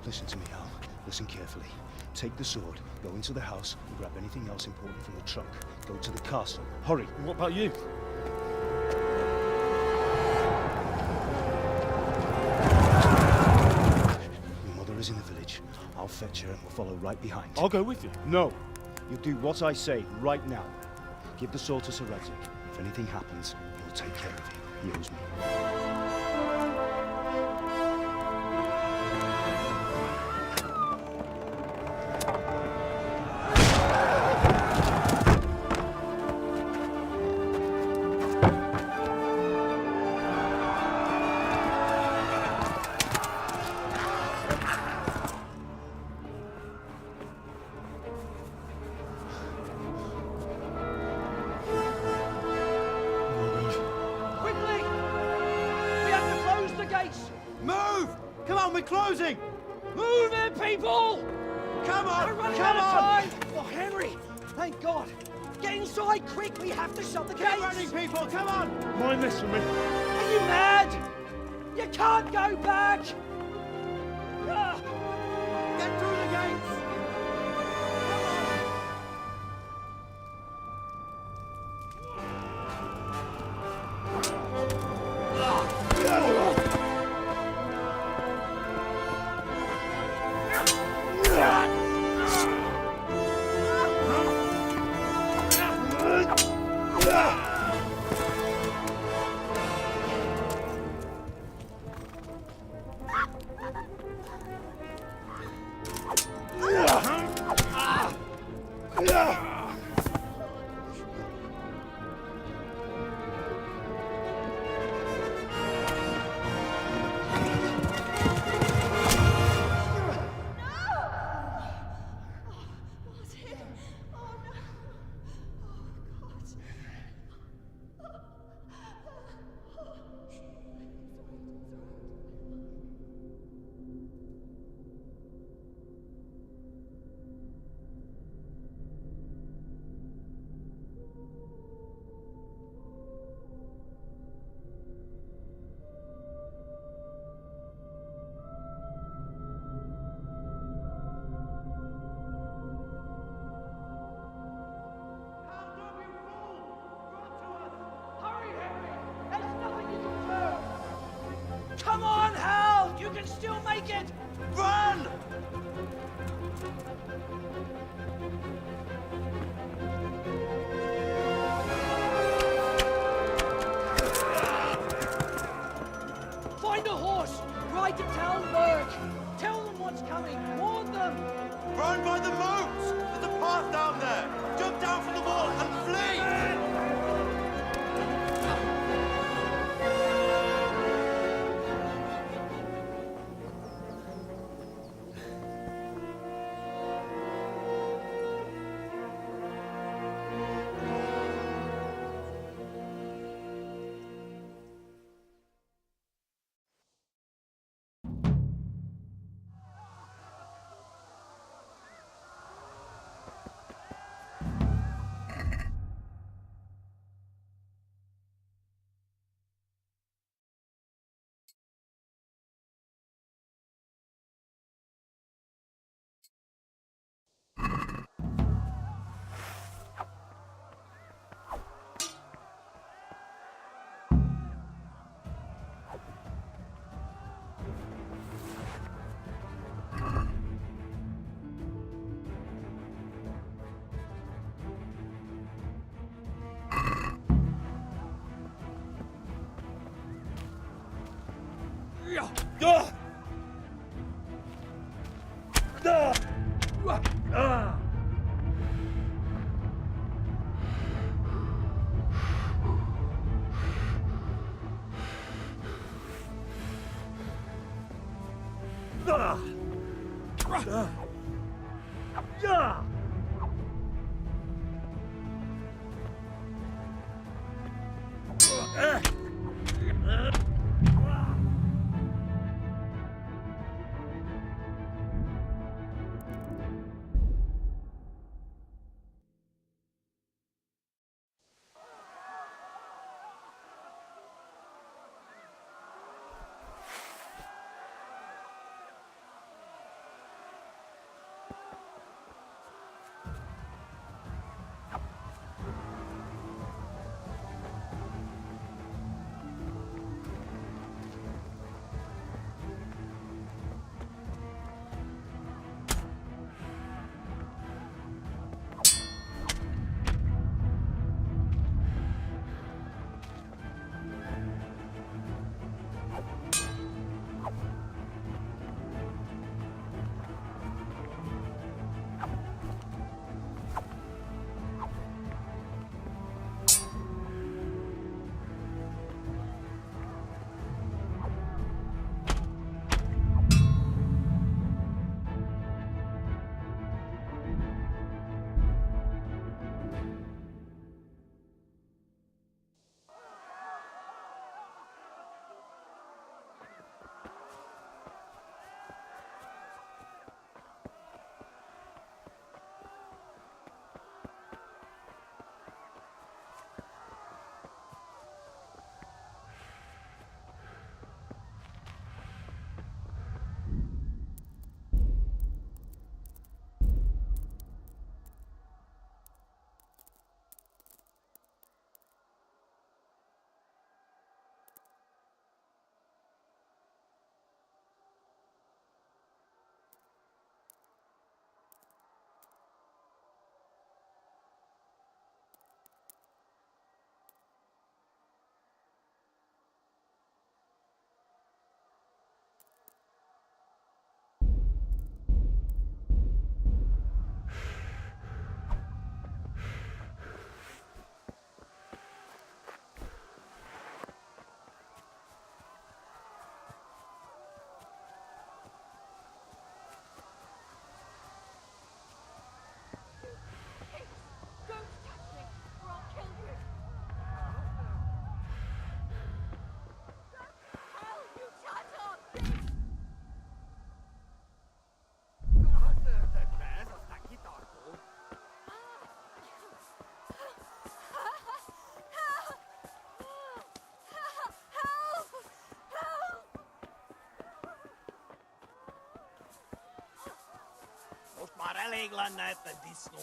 Listen to me, Al. Listen carefully. Take the sword, go into the house, and grab anything else important from the trunk. Go to the castle. Hurry! What about you? Your mother is in the village. I'll fetch her and we'll follow right behind. I'll go with you. No! You'll do what I say right now. Give the sword to Sir Radzig. If anything happens, he'll take care of you. He owes me. We're closing! Move it, people! Come on! We're running Come out of on! time! Oh, Henry! Thank God! Get inside, quick! We have to shut the gates! Keep running, people! Come on! Mind this for me. Are you mad? You can't go back! Ah. Get through the gates! Come on, Hal! You can still make it! Run! Find a horse! Ride to town, Burke! Tell them what's coming. Warn them. Run by the moat! There's a path down there! Jump down from the wall and flee! Eléglen te disznó!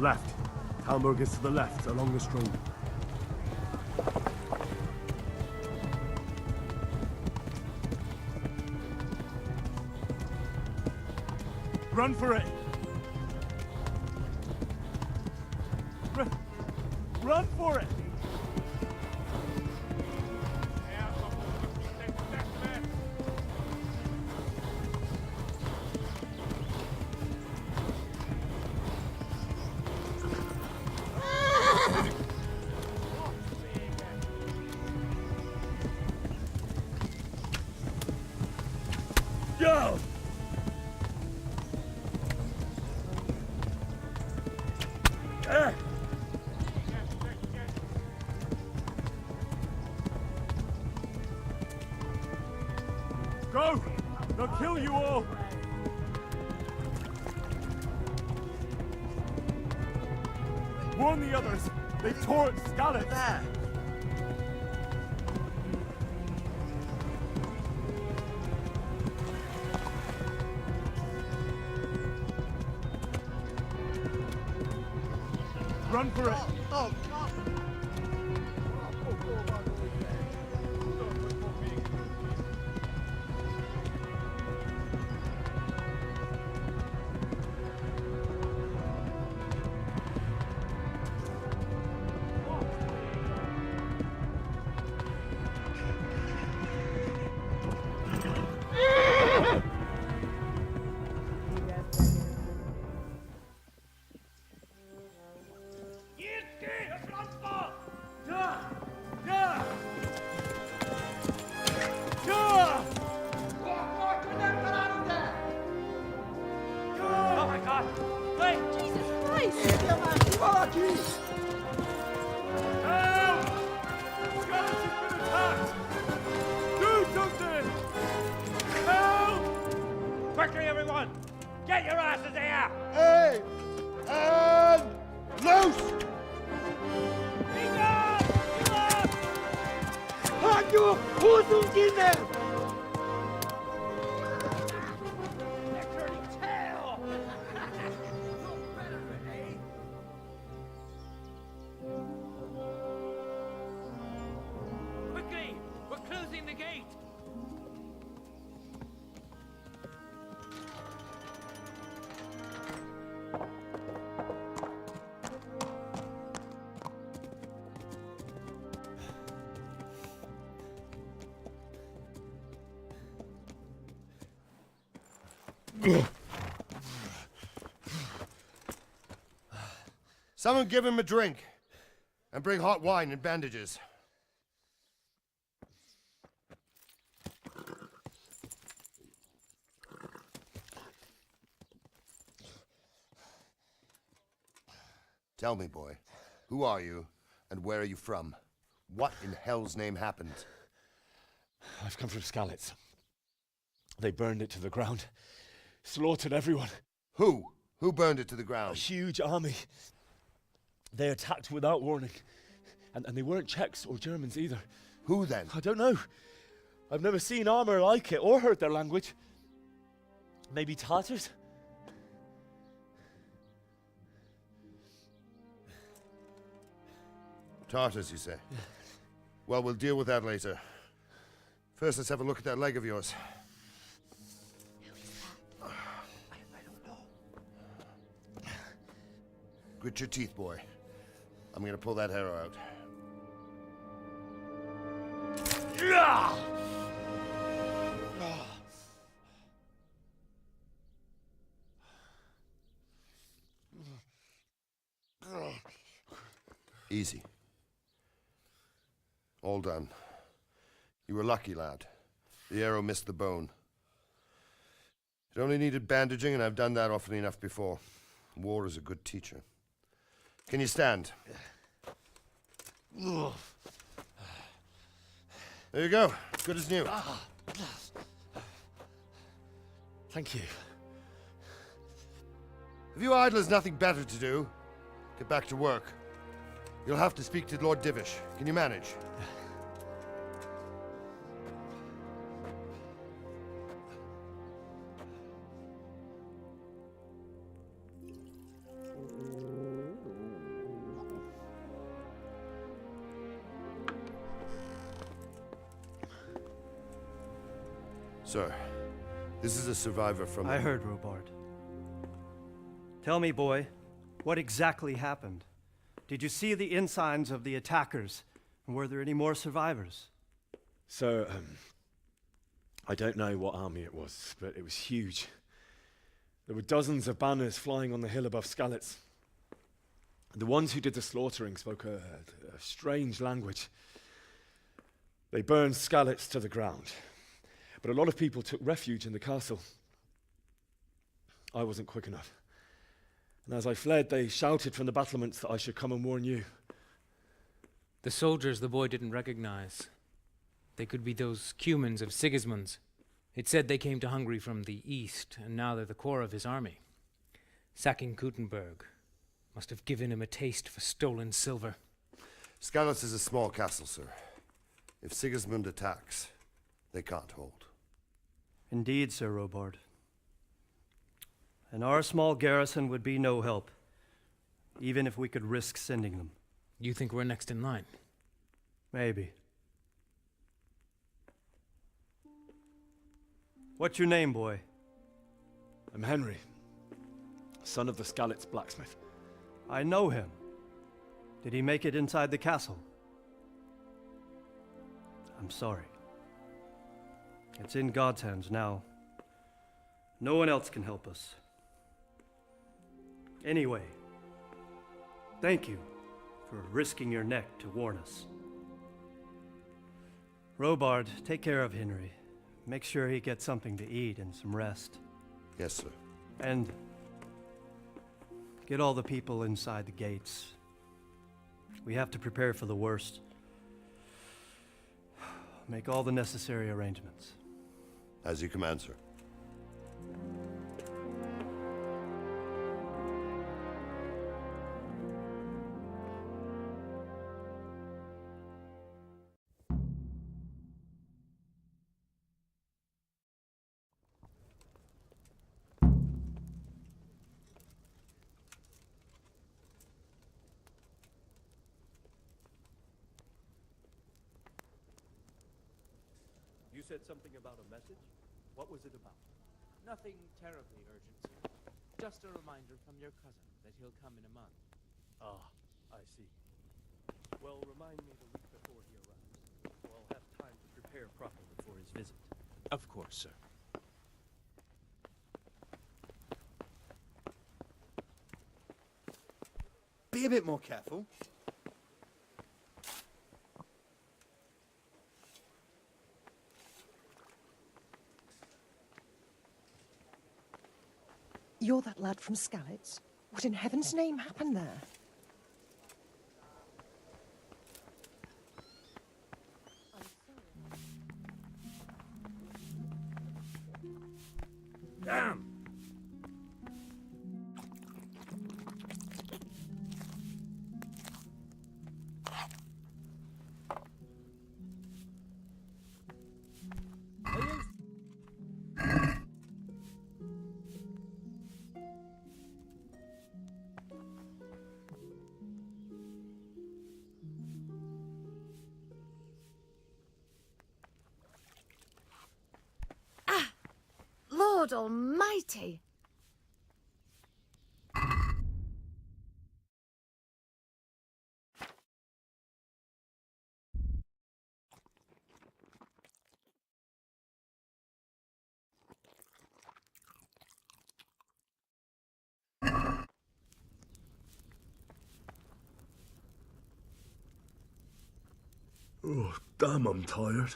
Left. Talmberg is to the left, along the stream. Run for it! Run for it! Go! Go! They'll kill you all! Warn the others! They tore at Scarlet! There! Run for it! Oh, God! Oh my God! Wait! Jesus Christ! Help! Scarlet's been attacked! Do something! Help! Quickly, everyone! Get your asses here! Hey! And loose! Hanyo! Who's in there? Quickly! We're closing the gate! Someone give him a drink. And bring hot wine and bandages. Tell me, boy, who are you and where are you from? What in hell's name happened? I've come from Skalitz. They burned it to the ground. Slaughtered everyone. Who? Who burned it to the ground? A huge army. They attacked without warning. And they weren't Czechs or Germans either. Who then? I don't know. I've never seen armor like it or heard their language. Maybe Tatars? Tartars, you say? Well, we'll deal with that later. First, let's have a look at that leg of yours. I don't know. Grit your teeth, boy. I'm gonna pull that hair out. Easy. All done. You were lucky, lad. The arrow missed the bone. It only needed bandaging, and I've done that often enough before. War is a good teacher. Can you stand? There you go. Good as new. Thank you. If you idlers nothing better to do, get back to work. You'll have to speak to Lord Divish. Can you manage? Sir, this is a survivor from... I heard, Robard. Tell me, boy, what exactly happened? Did you see the ensigns of the attackers? And were there any more survivors? So, I don't know what army it was, but it was huge. There were dozens of banners flying on the hill above Skalitz. The ones who did the slaughtering spoke a strange language. They burned Skalitz to the ground. But a lot of people took refuge in the castle. I wasn't quick enough. And as I fled, they shouted from the battlements that I should come and warn you. The soldiers the boy didn't recognize. They could be those Cumans of Sigismund's. It said they came to Hungary from the east, and now they're the core of his army. Sacking Gutenberg must have given him a taste for stolen silver. Skalitz is a small castle, sir. If Sigismund attacks, they can't hold. Indeed, Sir Robard. And our small garrison would be no help, even if we could risk sending them. You think we're next in line? Maybe. What's your name, boy? I'm Henry, son of the Skalitz blacksmith. I know him. Did he make it inside the castle? I'm sorry. It's in God's hands now. No one else can help us. Anyway, thank you for risking your neck to warn us. Robard, take care of Henry. Make sure he gets something to eat and some rest. Yes, sir. And get all the people inside the gates. We have to prepare for the worst. Make all the necessary arrangements. As you command, sir. You said something about a message? What was it about? Nothing terribly urgent, sir. Just a reminder from your cousin that he'll come in a month. Ah, I see. Well, remind me the week before he arrives, so I'll have time to prepare properly for his visit. Of course, sir. Be a bit more careful. You're that lad from Skalitz? What in heaven's name happened there? Damn! Lord Almighty! Oh, damn, I'm tired.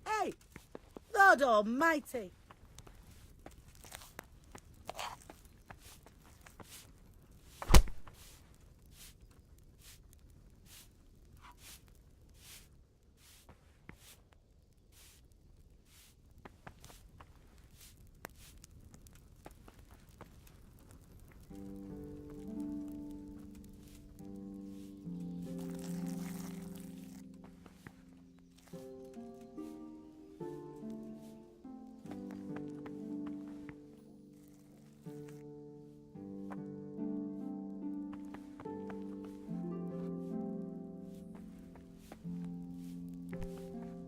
Hey! Lord almighty!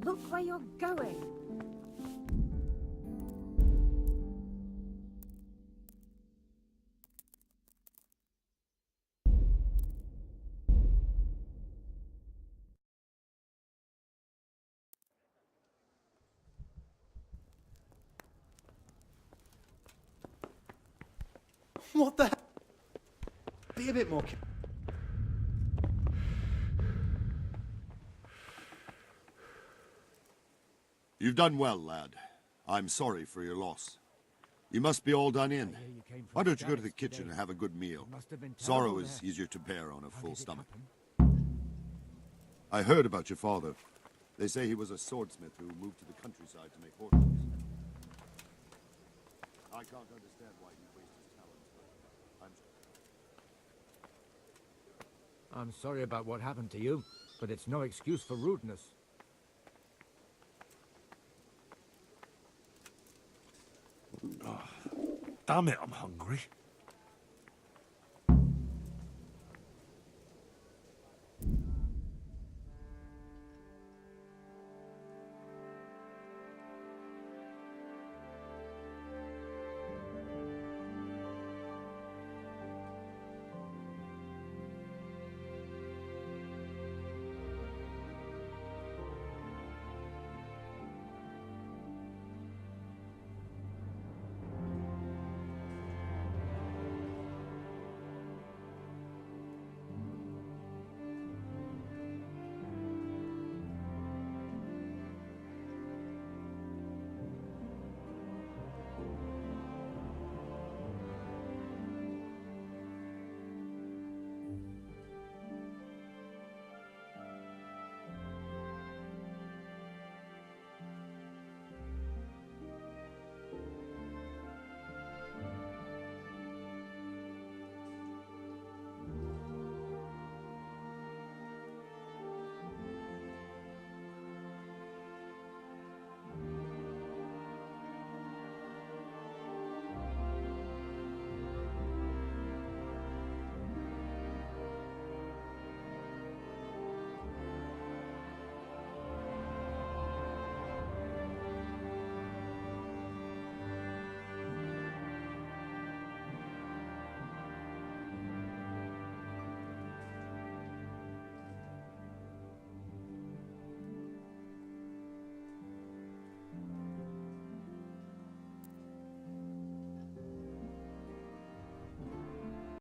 Look where you're going. What the hell? Be a bit more You've done well, lad. I'm sorry for your loss. You must be all done in. Why don't you go to the kitchen and have a good meal? Sorrow is easier to bear on a full stomach. I heard about your father. They say he was a swordsmith who moved to the countryside to make horses. I can't understand why he wastes his talents, but I'm sorry about what happened to you, but it's no excuse for rudeness. Damn it, I'm hungry.